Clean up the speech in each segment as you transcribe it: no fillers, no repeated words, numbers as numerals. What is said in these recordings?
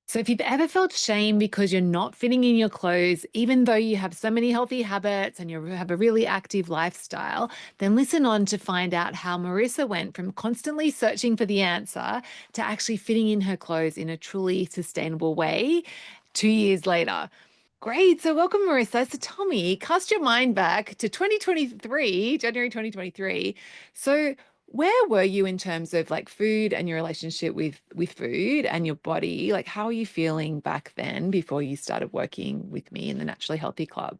So, if you've ever felt shame because you're not fitting in your clothes, even though you have so many healthy habits and you have a really active lifestyle, then listen on to find out how Marissa went from constantly searching for the answer to actually fitting in her clothes in a truly sustainable way 2 years later. Great. So, welcome, Marissa. So, tell me, cast your mind back to 2023, January 2023. So, where were you in terms of like food and your relationship with food and your body? Like, how are you feeling back then before you started working with me in the Naturally Healthy Club?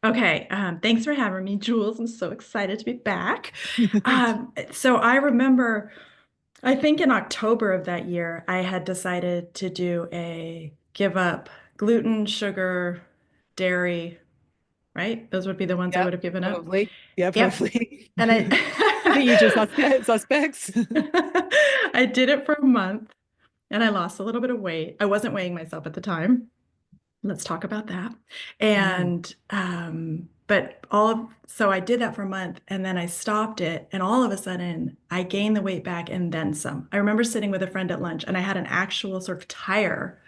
Okay, thanks for having me, Jules. I'm so excited to be back. Thank you. So I remember, I think in October of that year, I had decided to do a give up gluten, sugar, dairy, right? Those would be the ones I Yep, would have given up. probably. Yeah, Yep. probably. And The usual I suspects. I did it for a month and I lost a little bit of weight. I wasn't weighing myself at the time. Let's talk about that. Mm. And but so I did that for a month and then I stopped it and all of a sudden I gained the weight back and then some. I remember sitting with a friend at lunch and I had an actual sort of tire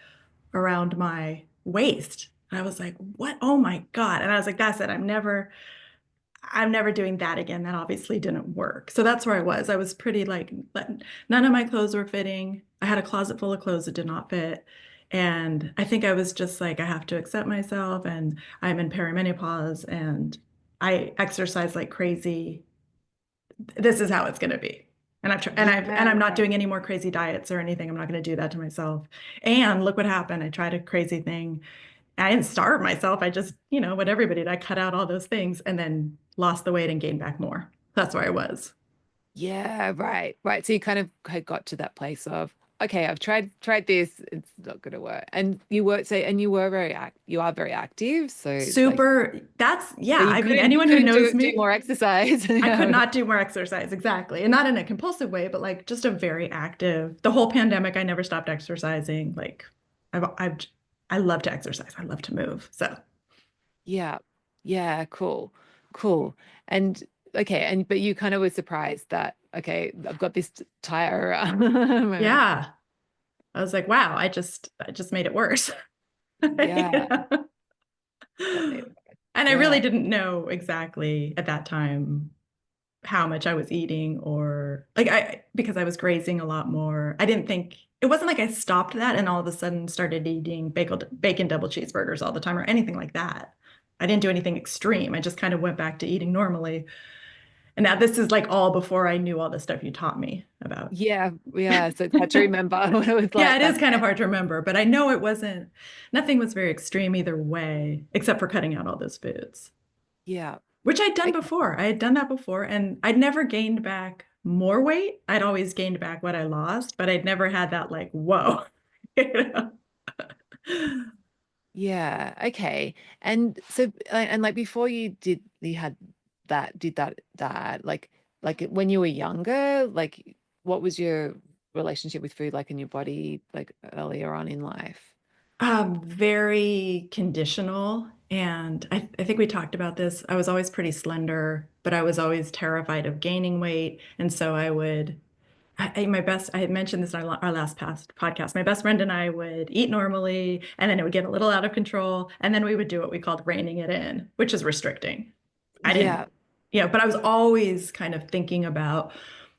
around my waist. And I was like, "What? Oh my God." And I was like, "That's it. I'm never doing that again." That obviously didn't work. So that's where I was. I was pretty like, none of my clothes were fitting. I had a closet full of clothes that did not fit. And I think I was just like, I have to accept myself. And I'm in perimenopause and I exercise like crazy. This is how it's going to be. And I'm Yeah, not right. doing any more crazy diets or anything. I'm not going to do that to myself. And look what happened. I tried a crazy thing. I didn't starve myself. I just, what everybody did, I cut out all those things and then lost the weight and gained back more. That's where I was. Yeah, right, right. So you kind of had got to that place of, okay, I've tried this, it's not gonna work. And you were so and you are very active. So like Super. Yeah. but I mean, you anyone who couldn't knows do me, more exercise. I could Yeah. not do more exercise. Exactly. And not in a compulsive way, but like just a very active. The whole pandemic, I never stopped exercising. Like I've, I love to exercise. I love to move. So Yeah. Yeah, cool. Cool. And okay, and but you kind of were surprised that okay, I've got this tire moment. yeah, I was like, wow, I just made it worse. Yeah, Yeah. that made it. And I really Yeah. didn't know exactly at that time how much I was eating or like because I was grazing a lot more. I didn't think it wasn't like I stopped that and all of a sudden started eating bacon double cheeseburgers all the time or anything like that. I didn't do anything extreme. I just kind of went back to eating normally. And now this is like all before I knew all the stuff you taught me about. Yeah, yeah. So it's hard to remember what it was Yeah, like it is back kind of then. hard to remember, but I know nothing was very extreme either way, except for cutting out all those foods. Yeah. Which I'd done Okay. before. I had done that before, and I'd never gained back more weight. I'd always gained back what I lost, but I'd never had that like, whoa. You know? Yeah. Okay. And so and like before you had that like when you were younger, like what was your relationship with food like in your body like earlier on in life? Very conditional. And I think we talked about this. I was always pretty slender, but I was always terrified of gaining weight. And so I had mentioned this in our last past podcast. My best friend and I would eat normally, and then it would get a little out of control. And then we would do what we called reining it in, which is restricting. I didn't, Yeah. but I was always kind of thinking about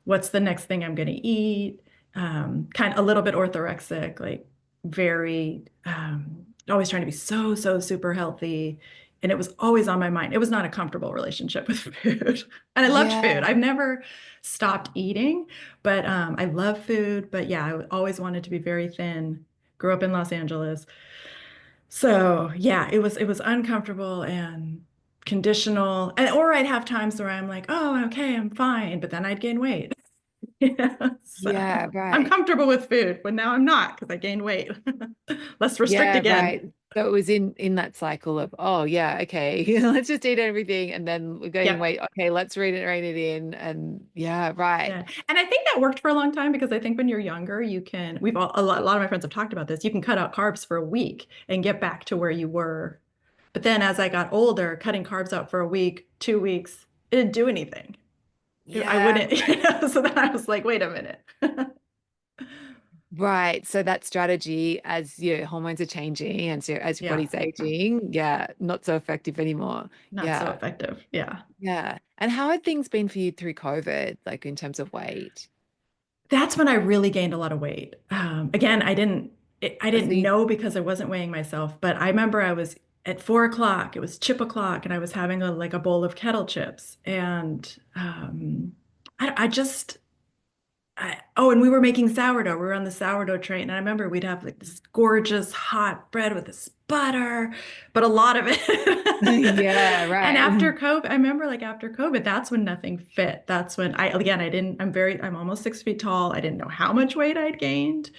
what's the next thing I'm going to eat, kind of a little bit orthorexic, like very, always trying to be so, so super healthy. And it was always on my mind. It was not a comfortable relationship with food. And I loved food. Yeah. I've never stopped eating, but I love food. But yeah, I always wanted to be very thin. Grew up in Los Angeles. So yeah, it was uncomfortable and conditional. Or I'd have times where I'm like, oh, okay, I'm fine, but then I'd gain weight. Yeah, so Yeah, I'm right. comfortable with food, but now I'm not because I gained weight. Let's restrict Yeah, again. right. So it was in that cycle of, oh yeah, okay, let's just eat everything and then we're gaining Yep. weight. Okay, let's rein it in. And yeah, right. Yeah. And I think that worked for a long time because I think when you're younger, a lot of my friends have talked about this. You can cut out carbs for a week and get back to where you were. But then as I got older, cutting carbs out for a week, 2 weeks, it didn't do anything. I Yeah, wouldn't, so then I was like, wait a minute. Right. So that strategy, as your hormones are changing and so as your Yeah, body's aging, yeah, not so effective anymore. not so Yeah. effective. Yeah. Yeah. And how had things been for you through COVID, like in terms of weight? That's when I really gained a lot of weight. Again, I Oh, so didn't know because I wasn't weighing myself, but I remember I was at 4 o'clock, it was chip o'clock, and I was having like a bowl of kettle chips. And I just, oh, and we were making sourdough. We were on the sourdough train. And I remember we'd have like this gorgeous hot bread with this butter, but a lot of it. yeah, And right. after COVID, I remember like after COVID, that's when nothing fit. That's when again, I didn't, I'm almost 6 feet tall. I didn't know how much weight I'd gained.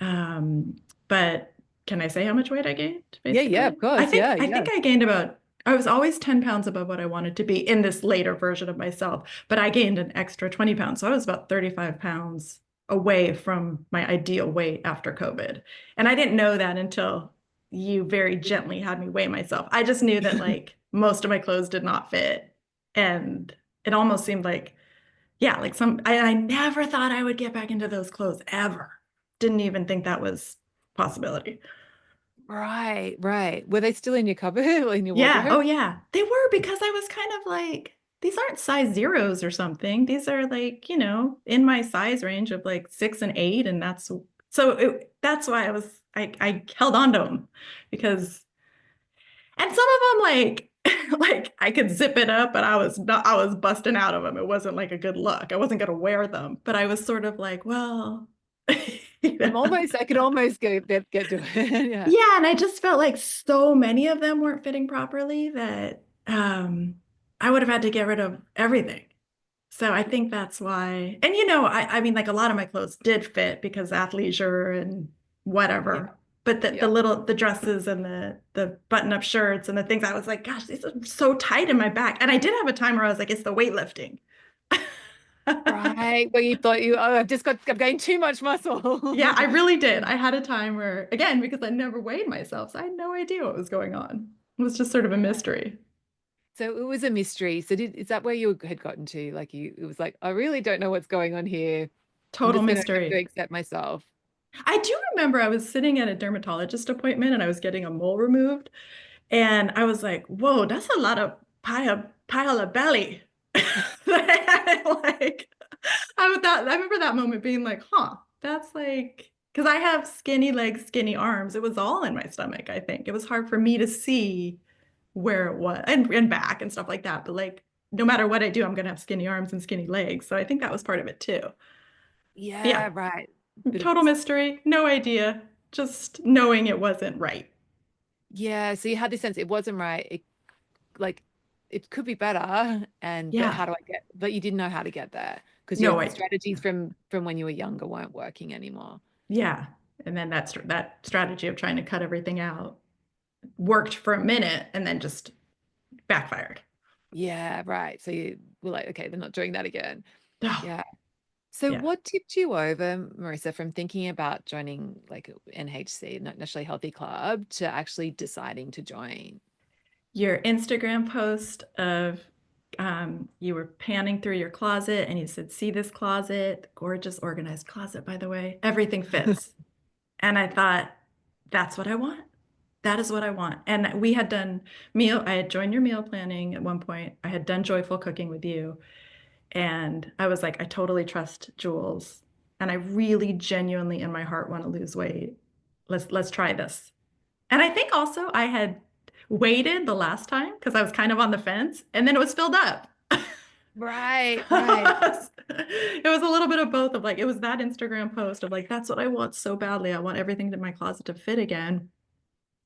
Um, but can I say how much weight I gained, Yeah, yeah, of basically? course. Yeah, I think yeah. I gained about, I was always 10 pounds above what I wanted to be in this later version of myself, but I gained an extra 20 pounds. So I was about 35 pounds away from my ideal weight after COVID. And I didn't know that until you very gently had me weigh myself. I just knew that like most of my clothes did not fit. And it almost seemed like, yeah, like I never thought I would get back into those clothes ever. Didn't even think that was a possibility. Right, right. Were they still in your cupboard or in your Yeah. wardrobe? Oh, yeah. They were because I was kind of like, these aren't size zeros or something. These are like, in my size range of like 6 and 8. And that's why I held on to them because, and some of them like, like I could zip it up, but I was busting out of them. It wasn't like a good look. I wasn't going to wear them, but I was sort of like, well, I could almost get to it. Yeah. Yeah, and I just felt like so many of them weren't fitting properly that I would have had to get rid of everything. So I think that's why. And I mean, like a lot of my clothes did fit because athleisure and Yeah. whatever. But Yeah. the dresses and the button-up shirts and the things I was like, gosh, these are so tight in my back. And I did have a time where I was like, it's the weightlifting. Right. Where you thought I've gained too much Yeah, muscle. I really did. I had a time where, again, because I never weighed myself, so I had no idea what was going on. It was just sort of a mystery. So it was a mystery. So is that where you had gotten to? Like it was like, I really don't know what's going on here. I'm Total just gonna have to mystery. accept myself. I do remember I was sitting at a dermatologist appointment and I was getting a mole removed, and I was like, whoa, that's a lot of pile of belly. Like, I remember that moment being like, huh, that's like, because I have skinny legs, skinny arms. It was all in my stomach, I think. It was hard for me to see where it was and back and stuff like that. But like, no matter what I do, I'm gonna have skinny arms and skinny legs. So I think that was part of it too. But yeah, Yeah, right. Bit of total mystery, no idea, just knowing it wasn't right. yeah. So you had this sense it wasn't right. Like it could be better, but Yeah, how do I get? But you didn't know how to get there because your no idea. strategies from when you were younger weren't working anymore. Yeah. And then that strategy of trying to cut everything out worked for a minute and then just backfired. Yeah, right. So you were like, okay, they're not doing that again. Oh, Yeah. So yeah. what tipped you over, Marissa, from thinking about joining like NHC, Nationally Healthy Club, to actually deciding to join? Your Instagram post of you were panning through your closet and you said, see this closet, gorgeous organized closet, by the way, everything fits. And I thought, that's what I want. That is what I want. And we had done I had joined your meal planning at one point. I had done joyful cooking with you. And I was like, I totally trust Jules. And I really genuinely in my heart want to lose weight. Let's try this. And I think also I had waited the last time because I was kind of on the fence and then it was filled up. Right, right. It was a little bit of both of like, it was that Instagram post of like, that's what I want so badly. I want everything in my closet to fit again.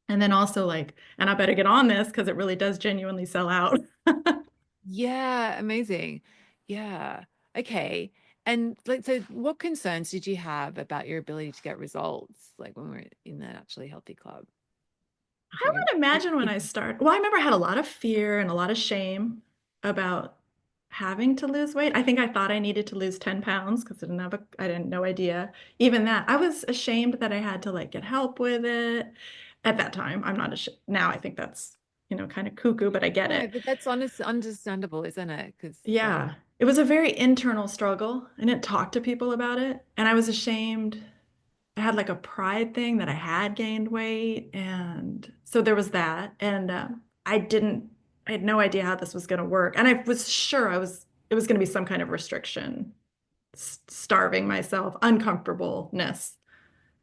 And then also like, and I better get on this because it really does genuinely sell out. Yeah, amazing. Yeah. Okay. And like, so what concerns did you have about your ability to get results, like when we're in the Naturally Healthy Club? I I think would imagine when I start, well, I remember I had a lot of fear and a lot of shame about having to lose weight. I think I thought I needed to lose 10 pounds because I didn't no idea. Even that, I was ashamed that I had to like get help with it at that time. I'm not ashamed. Now I think that's, kind of cuckoo, but I get no, it. but that's understandable, isn't it? Because yeah. Yeah. It was a very internal struggle. I didn't talk to people about it. And I was ashamed. I had like a pride thing that I had gained weight. And so there was that. And I didn't, I had no idea how this was going to work. And I was sure it was going to be some kind of restriction, starving myself, uncomfortableness,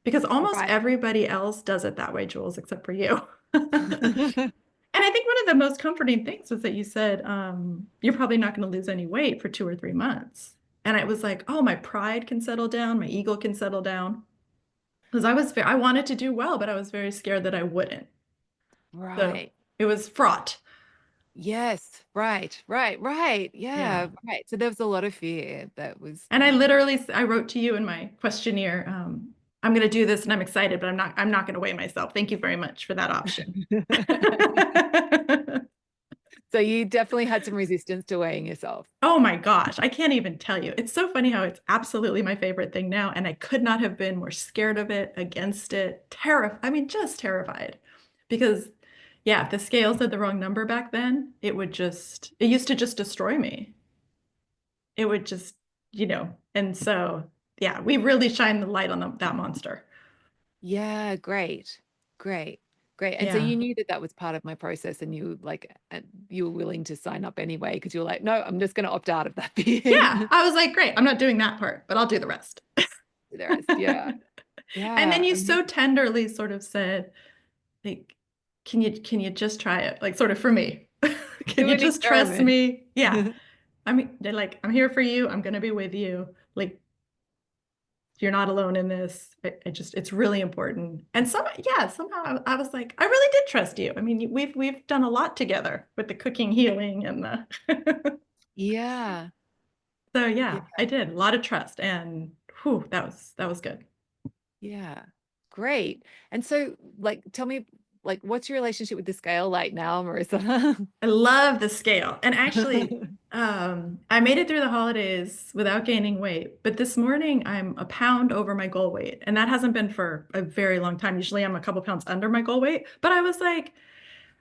because almost Right. everybody else does it that way, Jules, except for you. And I think one of the most comforting things was that you said, you're probably not going to lose any weight for 2 or 3 months. And it was like, oh, my pride can settle down, my ego can settle down. Because I wanted to do well, but I was very scared that I wouldn't. So Right. it was fraught. Yes. Right. Right. Right. Yeah. Yeah. Right. So there was a lot of fear that was, And I literally, I wrote to you in my questionnaire, I'm going to do this and I'm excited, but I'm not going to weigh myself. Thank you very much for that option. so you definitely had some resistance to weighing yourself. Oh my gosh, I can't even tell you. It's so funny how it's absolutely my favorite thing now, and I could not have been more scared of it, against it, terrified. I mean, just terrified. Because, yeah, if the scale said the wrong number back then, it used to just destroy me. It would just, and so, yeah, we really shine the light on that monster. Yeah. Great. Great. Great. And so Yeah. you knew that that was part of my process and you like, and you were willing to sign up anyway because you were like, no, I'm just going to opt out of that Yeah. bit. I was like, great, I'm not doing that part, but I'll do the rest. The rest. Yeah. And then Yeah. you so Amazing. tenderly sort of said, like, can you just try it? Like sort of for me. Can Do you an just trust experiment. me? Yeah. I mean, they're like, I'm here for you. I'm gonna be with you. Like, you're not alone in this. It's really important. And yeah, somehow I was like, I really did trust you. I mean, we've done a lot together with the cooking, healing, and the. Yeah. So Yeah. yeah, I did a lot of trust, and whew, that was good. Yeah. Great. And so, like, tell me, like, what's your relationship with the scale like now, Marissa? I love the scale. And actually, I made it through the holidays without gaining weight. But this morning, I'm a pound over my goal weight. And that hasn't been for a very long time. Usually, I'm a couple pounds under my goal weight. But I was like,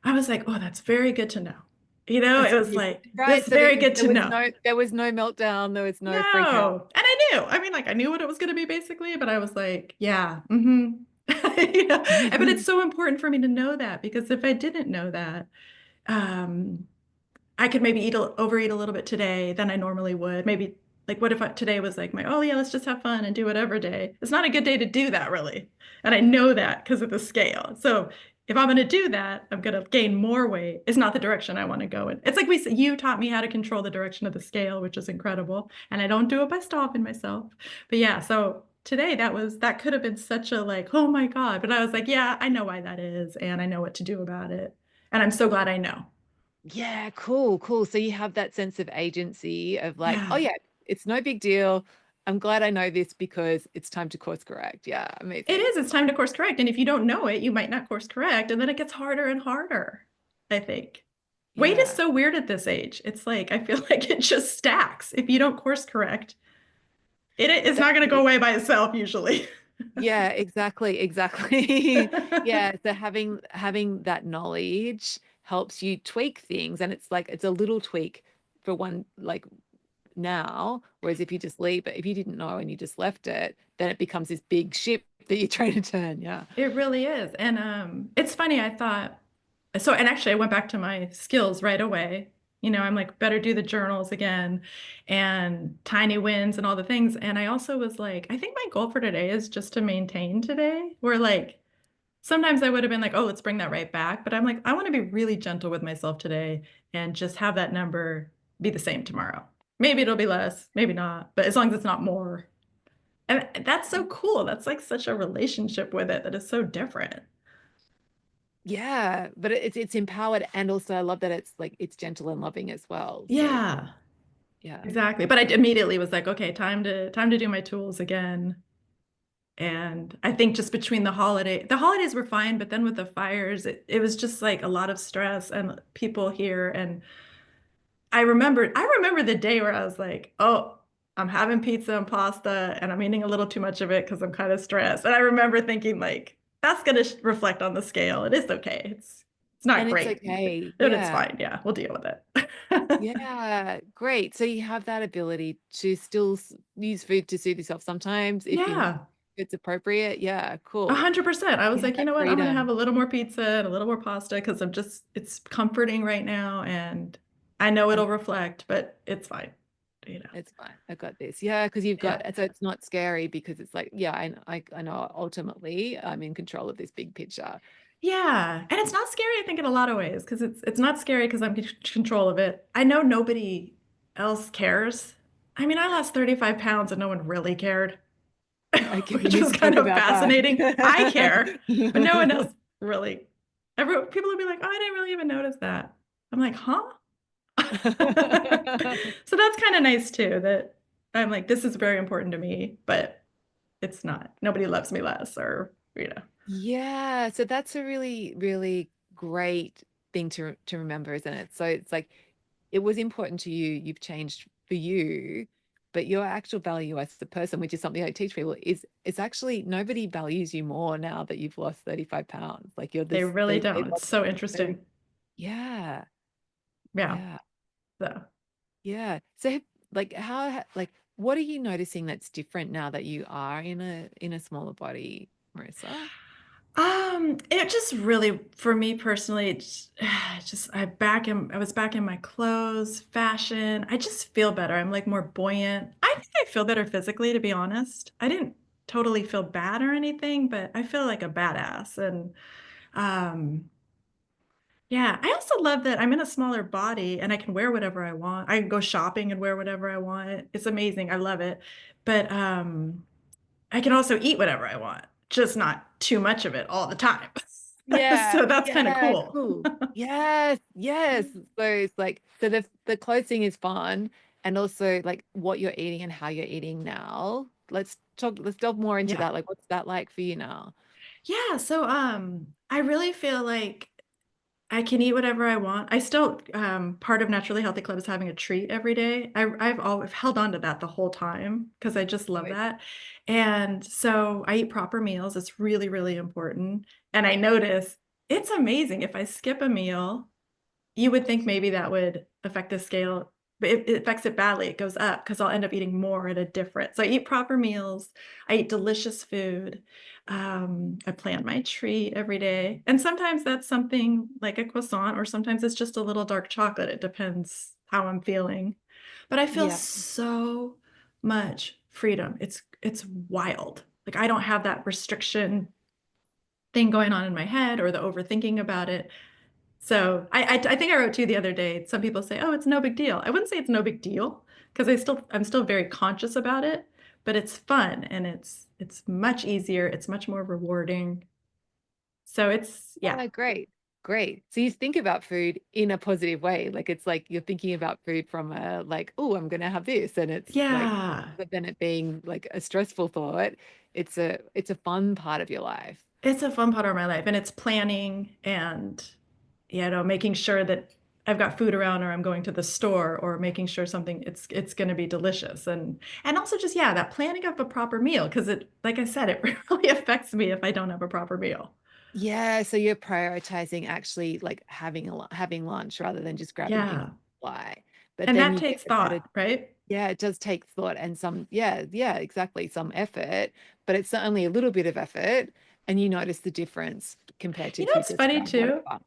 oh, that's very good to know. That's It was really like, right. this is So that very good there to was know. no meltdown, there was no freak out. No. And I knew. I mean, like, I knew what it was going to be basically, but I was like, yeah, But it's so important for me to know that, because if I didn't know that, um, I could maybe overeat a little bit today than I normally would. Maybe like what if today was like oh yeah, let's just have fun and do whatever day. It's not a good day to do that really. And I know that because of the scale. So if I'm going to do that, I'm going to gain more weight. It's not the direction I want to go in. It's like you taught me how to control the direction of the scale, which is incredible. And I don't do it by stopping myself. But yeah, so today that could have been such a like, oh my God. But I was like, yeah, I know why that is. And I know what to do about it. And I'm so glad I know. Yeah, cool, cool. So you have that sense of agency of like, oh Yeah. yeah, it's no big deal. I'm glad I know this because it's time to course correct. Yeah, It amazing. is. It's time to course correct. And if you don't know it, you might not course correct. And then it gets harder and harder, I think. Weight is Yeah. so weird at this age. It's like, I feel like it just stacks. If you don't course correct, it's not That's going to go away by itself usually. yeah, exactly, exactly. Yeah, so having that knowledge helps you tweak things and it's like it's a little tweak for one like now, whereas if you just leave it, if you didn't know and you just left it, then it becomes this big ship that you're trying to turn. Yeah. It really is. And it's funny, I thought so, and actually I went back to my skills right away. I'm like, better do the journals again and tiny wins and all the things. And I also was like, I think my goal for today is just to maintain today. Where like sometimes I would have been like, oh, let's bring that right back. But I'm like, I want to be really gentle with myself today and just have that number be the same tomorrow. Maybe it'll be less, maybe not, but as long as it's not more. And that's so cool. That's like such a relationship with it that is so different. Yeah, but it's empowered and also I love that it's like it's gentle and loving as well. So Yeah, yeah. exactly. But I immediately was like, okay, time to do my tools again. And I think just between the holidays were fine, but then with the fires, it was just like a lot of stress and people here. And I remember the day where I was like, oh, I'm having pizza and pasta and I'm eating a little too much of it because I'm kind of stressed. And I remember thinking like, that's gonna reflect on the scale. It is okay. It's not And it's great, okay. but it's Yeah. fine. Yeah, we'll deal with it. Yeah, great. So you have that ability to still use food to soothe yourself. Sometimes if you Yeah. it's appropriate. Yeah, cool. 100%. I You was have like, you that know what? I'm gonna have freedom. a little more pizza and a little more pasta because I'm just, it's comforting right now, and I know Um, it'll reflect, but it's fine. You know. it's fine. I got this. Yeah, because you've Yeah. got, so it's not scary because it's like, yeah, I know ultimately I'm in control of this big picture. Yeah. And it's not scary, I think, in a lot of ways, because it's not scary because I'm in control of it. I know nobody else cares. I mean, I lost 35 pounds and no one really cared, Okay, we which need was to talk kind of about fascinating. I care, but no one else that. really. People would be like, "Oh, I didn't really even notice that." I'm like, "Huh?" So that's kind of nice too, that I'm like, this is very important to me, but it's not. Nobody loves me less, or, you know. Yeah, so that's a really, really great thing to remember, isn't it? So it's like it was important to you, you've changed for you, but your actual value as the person, which is something I teach people, is it's actually nobody values you more now that you've lost 35 pounds. Like you're They this, really they don't. love It's so you. interesting. Yeah, Yeah. yeah, So, yeah. So like like what are you noticing that's different now that you are in a smaller body, Marissa? it just really, for me personally, just I was back in my clothes, fashion. I just feel better. I'm like more buoyant. I think I feel better physically, to be honest. I didn't totally feel bad or anything, but I feel like a badass. And um, yeah, I also love that I'm in a smaller body and I can wear whatever I want. I can go shopping and wear whatever I want. It's amazing. I love it. But I can also eat whatever I want, just not too much of it all the time. Yeah, So that's kind of yeah, cool. cool. Yes, yes. So it's like so the clothing is fun and also like what you're eating and how you're eating now. Let's delve more into Yeah. that. Like what's that like for you now? Yeah, so I really feel like I can eat whatever I want. I still part of Naturally Healthy Club is having a treat every day. I've always held on to that the whole time because I just love Right. that. And so I eat proper meals. It's really, really important. And I notice it's amazing if I skip a meal. You would think maybe that would affect the scale, but it affects it badly. It goes up because 'cause I'll end up eating more at a different, so I eat proper meals, I eat delicious food, I plan my treat every day, and sometimes that's something like a croissant, or sometimes it's just a little dark chocolate. It depends how I'm feeling. But I feel Yeah. so much freedom. It's wild. Like, I don't have that restriction thing going on in my head or the overthinking about it. So I think I wrote to you the other day. Some people say, "Oh, it's no big deal." I wouldn't say it's no big deal because I'm still very conscious about it, but it's fun and it's much easier. It's much more rewarding. So it's, yeah. Yeah, great. Great. So you think about food in a positive way. Like it's like you're thinking about food from a like, oh, I'm gonna have this. And it's like Yeah. but then it being like a stressful thought, it's a fun part of your life. It's a fun part of my life, and it's planning and, making sure that I've got food around, or I'm going to the store, or making sure something, it's going to be delicious. And also just, yeah, that planning of a proper meal, because it, like I said, it really affects me if I don't have a proper meal. Yeah, so you're prioritizing actually like having lunch rather than just grabbing things Yeah. on the fly. But And then that you get takes a better, thought, right? yeah, it does take thought and some, yeah, yeah, exactly, some effort, but it's only a little bit of effort, and you notice the difference compared to You know if you what's just funny grab too? whatever.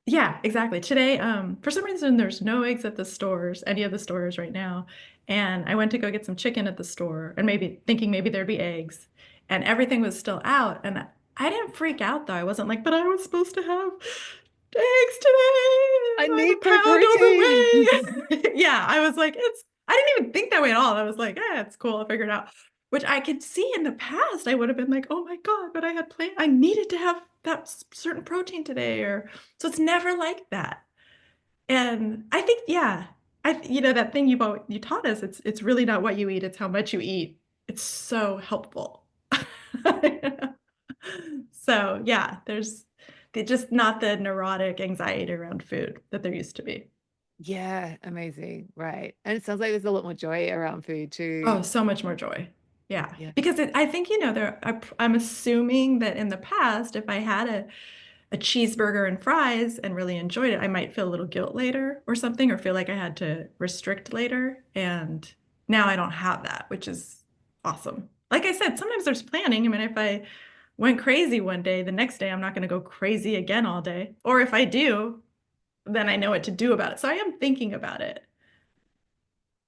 Yeah, exactly. Today, for some reason, there's no eggs at the stores, any of the stores right now. And I went to go get some chicken at the store, and maybe thinking maybe there'd be eggs, and everything was still out. And I didn't freak out though. I wasn't like, but I was supposed to have eggs I today. I'm need a more pound protein. overweight. Yeah, I was like, I didn't even think that way at all. I was like, it's cool. I'll figure it out. Which I could see in the past, I would have been like, oh my God, but I needed to have that certain protein today, or so it's never like that. And I think, yeah, that thing you taught us, it's really not what you eat, it's how much you eat. It's so helpful. So yeah, there's just not the neurotic anxiety around food that there used to be. Yeah, amazing. Right. And it sounds like there's a lot more joy around food Oh, too. so much more joy. Yeah, Yeah. because I think, I'm assuming that in the past, if I had a cheeseburger and fries and really enjoyed it, I might feel a little guilt later or something, or feel like I had to restrict later. And now I don't have that, which is awesome. Like I said, sometimes there's planning. I mean, if I went crazy one day, the next day I'm not going to go crazy again all day. Or if I do, then I know what to do about it. So I am thinking about it.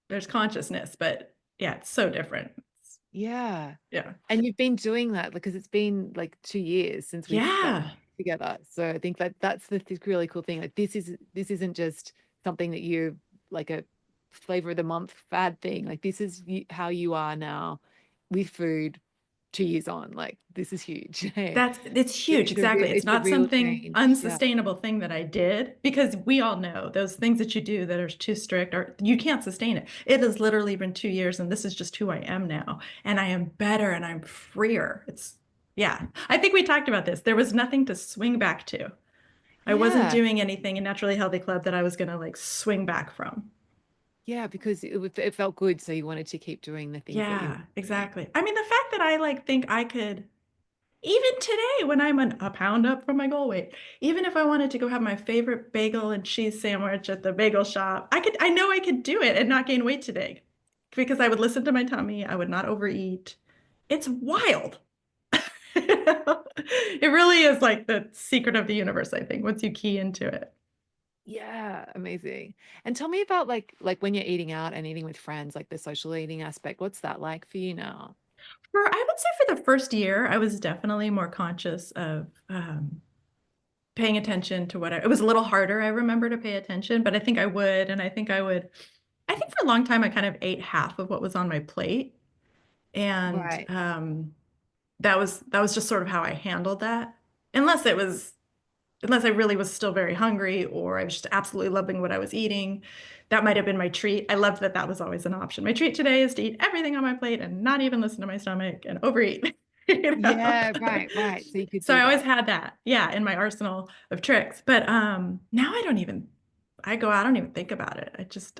There's consciousness, but yeah, it's so different. Yeah. Yeah. And you've been doing that because it's been like 2 years since we've started Yeah. together. So I think that that's the really cool thing. Like this isn't just something that you like a flavor of the month fad thing. Like this is how you are now with food 2 years on. Like this is huge. Hey, It's huge. Exactly. It's it's a not real something change. Yeah. unsustainable thing that I did because we all know those things that you do that are too strict or you can't sustain it. It has literally been 2 years and this is just who I am now. And I am better and I'm freer. Yeah. I think we talked about this. There was nothing to swing back to. I wasn't Yeah. doing anything in Naturally Healthy Club that I was going to like swing back from. Yeah, because it felt good, so you wanted to keep doing the things that you were Yeah, doing. exactly. I mean, the fact that I like think I could even today, when I'm a pound up from my goal weight, even if I wanted to go have my favorite bagel and cheese sandwich at the bagel shop, I know I could do it and not gain weight today because I would listen to my tummy. I would not overeat. It's wild. It really is like the secret of the universe, I think, once you key into it. Yeah, amazing. And tell me about like when you're eating out and eating with friends, like the social eating aspect. What's that like for you now? I would say for the first year, I was definitely more conscious of paying attention to it was a little harder, I remember, to pay attention, but I think I would, and I think for a long time I kind of ate half of what was on my plate. And Right. that was just sort of how I handled that. Unless it was unless I really was still very hungry or I was just absolutely loving what I was eating. That might have been my treat. I loved that that was always an option. My treat today is to eat everything on my plate and not even listen to my stomach and overeat. you know? Yeah, right. So you could So do I always that. had that, yeah, in my arsenal of tricks. But now I go, I don't even think about it.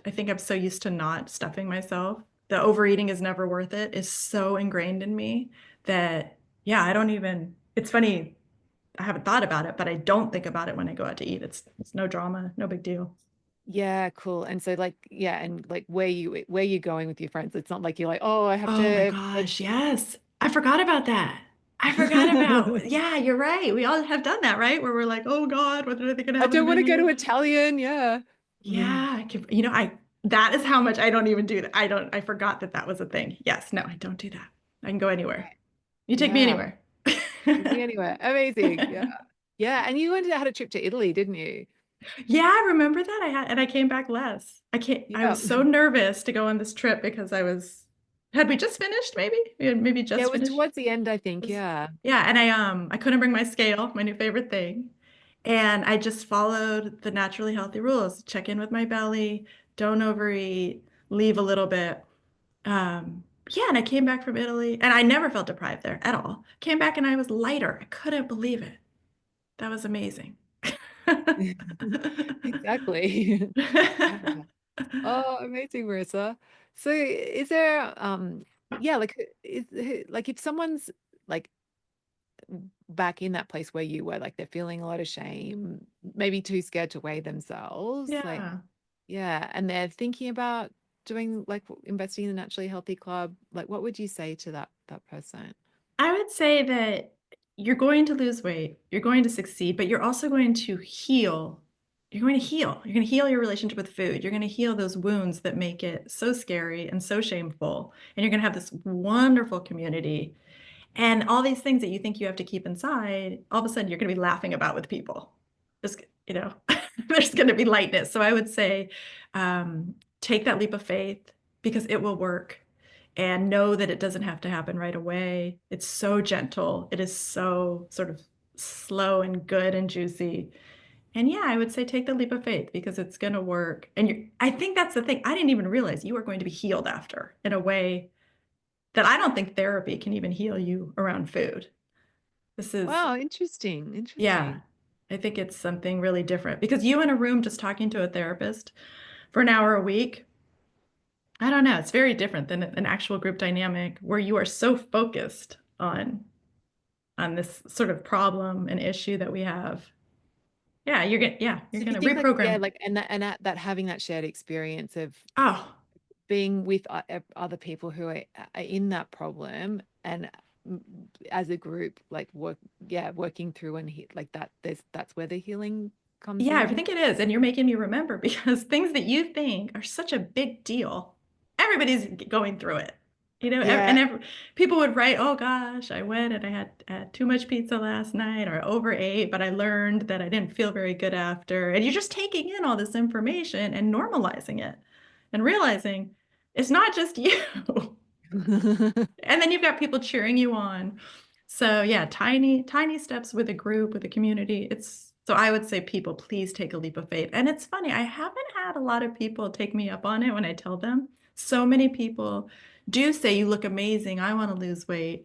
I think I'm so used to not stuffing myself. The overeating is never worth it is so ingrained in me that, yeah, I don't even, it's funny. I haven't thought about it, but I don't think about it when I go out to eat. It's no drama, no big deal. Yeah, cool. And so like, yeah, and like where you going with your friends? It's not like you're like, oh, I have Oh my to gosh, yes. I forgot about that. I forgot about, yeah, you're right. We all have done that, right? Where we're like, oh God, what are they going to I have on the don't want to go menu? to Italian. Yeah. Mm. Yeah, that is how much I don't even do that. I forgot that that was a thing. Yes, no, I don't do that. I can go anywhere. Right. You take me Yeah. anywhere. Take me anywhere. Amazing. Yeah. Yeah. And you had a trip to Italy, didn't you? Yeah, I remember that and I came back less. I Yeah. was so nervous to go on this trip because had we just finished maybe? We had maybe Yeah, it just was finished. towards the end, I think. Yeah. Yeah, and I couldn't bring my scale, my new favorite thing. And I just followed the naturally healthy rules. Check in with my belly, don't overeat, leave a little bit. Yeah, and I came back from Italy and I never felt deprived there at all. Came back and I was lighter. I couldn't believe it. That was amazing. Exactly. Yeah. Oh, amazing, Marissa. So is there yeah, like if someone's like back in that place where you were, like they're feeling a lot of shame, maybe too scared to weigh themselves, like Yeah. yeah, and they're thinking about doing like investing in a naturally healthy club, like what would you say to that person? I would say that you're going to lose weight, you're going to succeed, but you're also going to heal. You're going to heal. You're going to heal your relationship with food. You're going to heal those wounds that make it so scary and so shameful. And you're going to have this wonderful community. And all these things that you think you have to keep inside, all of a sudden you're going to be laughing about with people. Just, there's going to be lightness. So I would say take that leap of faith because it will work and know that it doesn't have to happen right away. It's so gentle. It is so sort of slow and good and juicy. And yeah, I would say take the leap of faith because it's going to work. And I think that's the thing. I didn't even realize you are going to be healed after in a way that I don't think therapy can even heal you around food. This is, Wow, interesting, yeah, interesting. I think it's something really different because you in a room just talking to a therapist for an hour a week, I don't know, it's very different than an actual group dynamic where you are so focused on this sort of problem and issue that we have. You're So do you gonna think like yeah, reprogram. like that having that shared experience of Oh, being with other people who are in that problem, and mm, as a group, like working through and like that, that's where the healing comes Yeah, I in. think it is. And you're making me remember because things that you think are such a big deal, everybody's going through it. And Yeah. people would write, "Oh gosh, I went and I had too much pizza last night, or I overate, but I learned that I didn't feel very good after." And you're just taking in all this information and normalizing it and realizing it's not just you. And then you've got people cheering you on. So yeah, tiny, tiny steps with a group, with a community. So I would say people, please take a leap of faith. And it's funny, I haven't had a lot of people take me up on it when I tell them. So many people do say you look amazing. I want to lose weight.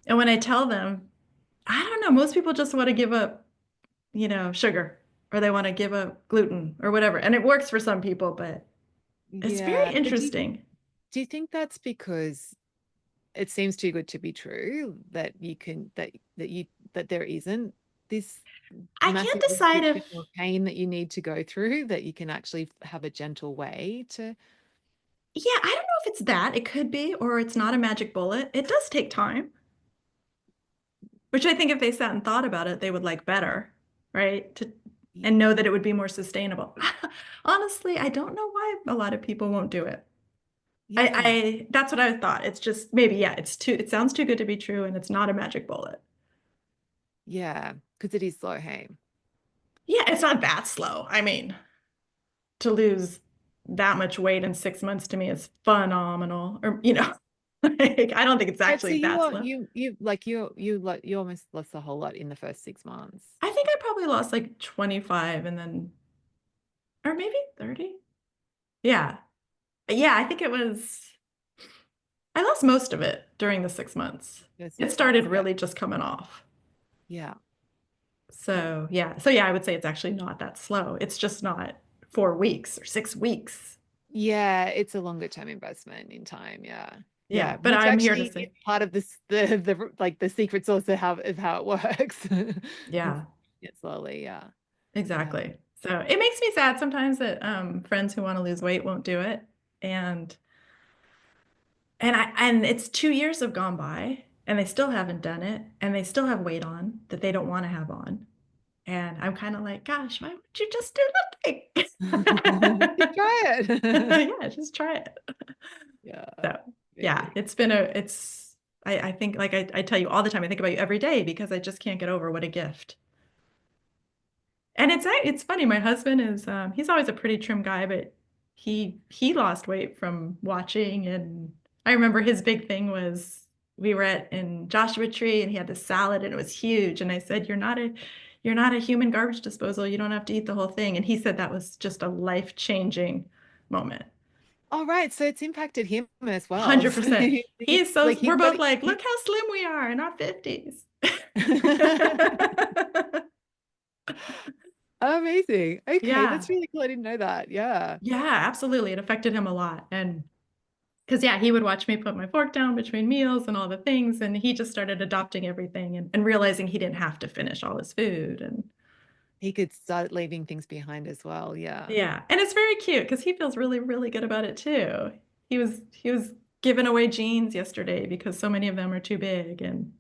And when I tell them, I don't know, most people just want to give up, sugar, or they want to give up gluten or whatever. And it works for some people, but it's very Yeah. But interesting. do you think that's because it seems too good to be true that you can that there isn't this I can't massive decide if restriction or pain that you need to go through, that you can actually have a gentle way to. Yeah, I don't know if it's that. It could be, or it's not a magic bullet. It does take time, which I think if they sat and thought about it, they would like better, right? And know that it would be more sustainable. Honestly, I don't know why a lot of people won't do it. Yeah. That's what I thought. It's just maybe, yeah, it sounds too good to be true, and it's not a magic bullet. Yeah, because it is slow, hey. Yeah, it's not that slow. I mean, to lose that much weight in 6 months to me is phenomenal. Or, like, I don't think it's Right, so actually you that are slow. you almost lost a whole lot in the first 6 months. I think I probably lost like 25 and then, or maybe 30. Yeah. Yeah, I think I lost most of it during the 6 months. The It 6 months, started yeah. really just coming off. Yeah. So, yeah. So, yeah, I would say it's actually not that slow. It's just not 4 weeks or 6 weeks. Yeah, it's a longer term investment in time. Yeah. Yeah. Yeah. But Which I'm here to actually is say, part of this, the like the secret sauce of how it works. It's yeah, it's slowly, yeah. Yeah. exactly. So it makes me sad sometimes that friends who want to lose weight won't do it. And and it's 2 years have gone by and they still haven't done it and they still have weight on that they don't want to have on. And I'm kind of like, gosh, why would you just do nothing? Just try it. Yeah, just try it. Yeah. So yeah, Maybe. I think like I tell you all the time, I think about you every day because I just can't get over what a gift. And it's funny. My husband is he's always a pretty trim guy, but he lost weight from watching. And I remember his big thing was we were at in Joshua Tree and he had this salad and it was huge. And I said, you're not a human garbage disposal. You don't have to eat the whole thing. And he said that was just a life-changing moment. All right. So it's impacted him as well. So 100%. he's We're got both like, he, look how slim we are in our 50s. amazing. Okay, Yeah. that's really cool. I didn't know that. Yeah. Yeah, absolutely. It affected him a lot. And because, yeah, he would watch me put my fork down between meals and all the things. And he just started adopting everything and realizing he didn't have to finish all his food. And He could start leaving things behind as well. Yeah. yeah, and it's very cute because he feels really, really good about it too. He was giving away jeans yesterday because so many of them are too big. And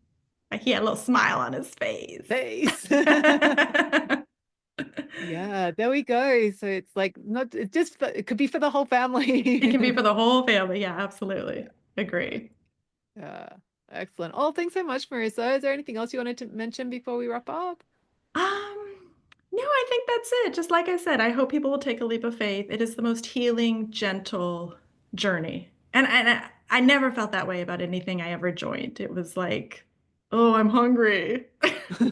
he had a little smile on his face. Face. Yeah, there we go. So it's like not it's just it could be for the whole It family. can be for the whole family. Yeah, absolutely. Agree. Yeah. Excellent. Oh, thanks so much, Marissa. Is there anything else you wanted to mention before we wrap up? No, I think that's it. Just like I said, I hope people will take a leap of faith. It is the most healing, gentle journey. And I never felt that way about anything I ever joined. It was like, oh, I'm hungry.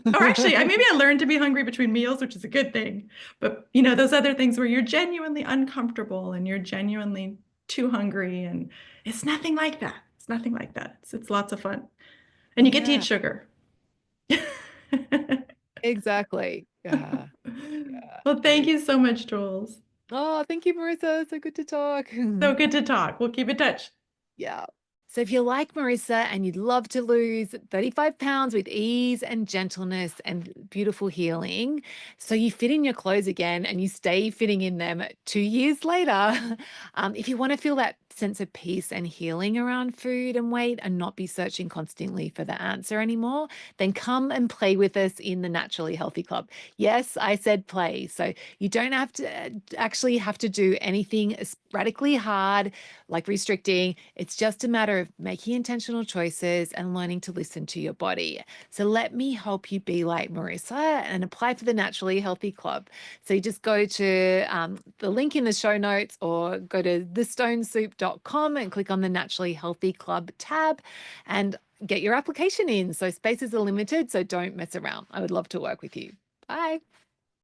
Or actually, maybe I learned to be hungry between meals, which is a good thing. But those other things where you're genuinely uncomfortable and you're genuinely too hungry, and it's nothing like that. It's nothing like that. It's lots of fun. And you get to eat Yeah, sugar. exactly. Yeah. Yeah. Well, thank you so much, Jules. Oh, thank you, Marissa. So good to talk. So good to talk. We'll keep in touch. Yeah. So, if you're like Marissa and you'd love to lose 35 pounds with ease and gentleness and beautiful healing, so you fit in your clothes again and you stay fitting in them 2 years later, if you want to feel that sense of peace and healing around food and weight and not be searching constantly for the answer anymore, then come and play with us in the Naturally Healthy Club. Yes, I said play. So, you don't have to actually have to do anything radically hard like restricting. It's just a matter of making intentional choices and learning to listen to your body. So let me help you be like Marissa and apply for the Naturally Healthy Club. So you just go to the link in the show notes or go to thestonesoup.com and click on the Naturally Healthy Club tab and get your application in. So spaces are limited, so don't mess around. I would love to work with you. Bye.